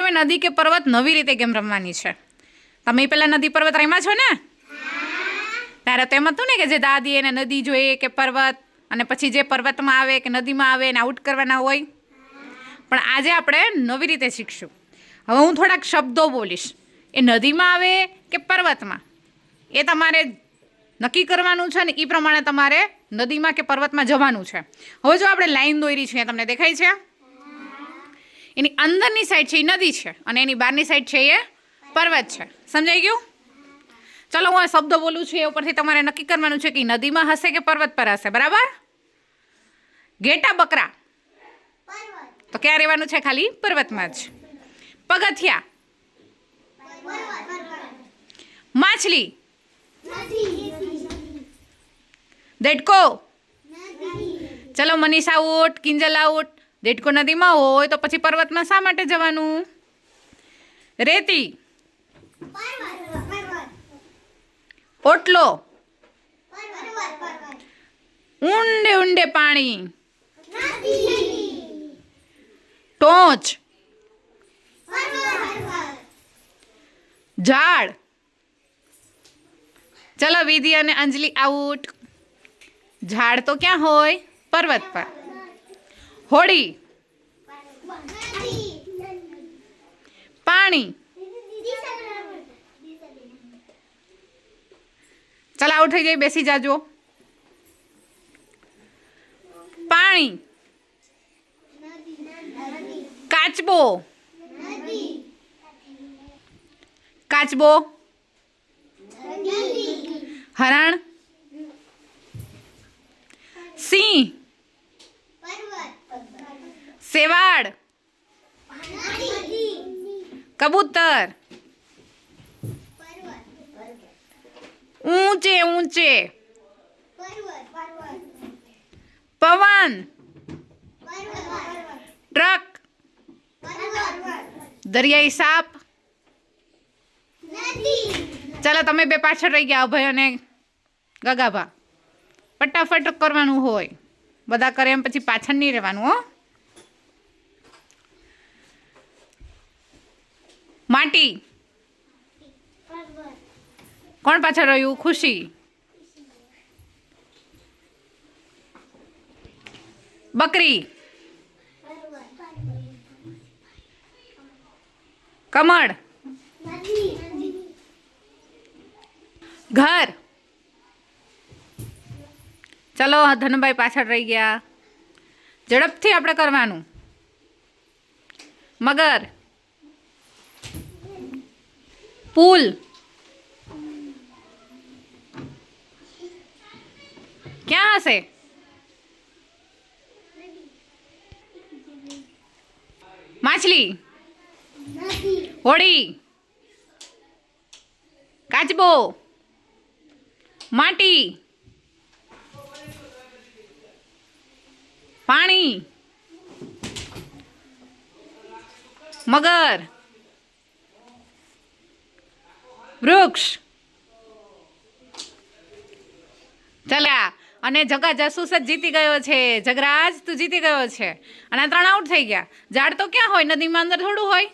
તમે નદી કે પર્વત નવી રીતે કેમ રમવાની છે? તમે પહેલા નદી પર્વત રમ્યા છો ને? ત્યારે તો એમ હતું ને કે જે દાદી એને નદી જોઈએ કે પર્વત, અને પછી જે પર્વતમાં આવે કે નદીમાં આવે એને આઉટ કરવાના હોય. પણ આજે આપણે નવી રીતે શીખશું. હવે હું થોડાક શબ્દો બોલીશ, એ નદીમાં આવે કે પર્વતમાં એ તમારે નક્કી કરવાનું છે, ને એ પ્રમાણે તમારે નદીમાં કે પર્વતમાં જવાનું છે. હવે જો આપણે લાઈન દોરી છે, તમને દેખાય છે? એની અંદરની સાઈડ છે એ નદી છે, અને એની બહારની સાઈડ છે એ પર્વત છે. સમજાઈ ગયું? ચલો હું આ શબ્દ બોલું છું, એ ઉપરથી તમારે નક્કી કરવાનું છે કે નદીમાં હશે કે પર્વત પર હશે. બરાબર? ઘેટા બકરા તો ક્યાં રહેવાનું છે? ખાલી પર્વતમાં જ. પગથિયા, માછલી, દેડકો. ચલો મનીષ આઉટ, કિંજલ આઉટ. દેડકો નદીમાં હોય તો પછી પર્વતમાં શા માટે જવાનું? રેતી, ઓટલો, ઊંડે ઊંડે પાણી, ટોચ, ઝાડ. ચલો વિધિ અને અંજલિ આઉટ. ઝાડ તો ક્યાં હોય? પર્વત પર. હોડી, પાણી. ચાલો આઉટ થઈ જાય, બેસી જાજો. પાણી, કાચબો, કાચબો, હરણ, સિંહ, સેવાળ, કબૂતર, ઊંચે ઊંચે, પવન, ટ્રક, દરિયાઈ સાપ. ચાલો તમે બે પાછળ રહી ગયા, અભય અને ગગાભા. ફટાફટ કરવાનું હોય, બધા કરે એમ પછી પાછળ નહીં રહેવાનું. હો. માટી. કોણ પાછળ રહ્યું? ખુશી. બકરી, કમળ, ઘર. ચલો ધનુભાઈ પાછળ રહી ગયા, ઝડપથી આપણે કરવાનું. મગર, પુલ, ક્યાં હશે? માછલી, હોડી, કાચબો, માટી, પાણી, મગર, વૃક્ષ. ચલ્યા, અને જગા જાસૂસ જ જીતી ગયો છે. જગરાજ તું જીતી ગયો છે, અને 3 આઉટ થઈ ગયા. ઝાડ તો ક્યાં હોય? નદીમાં અંદર થોડું હોય.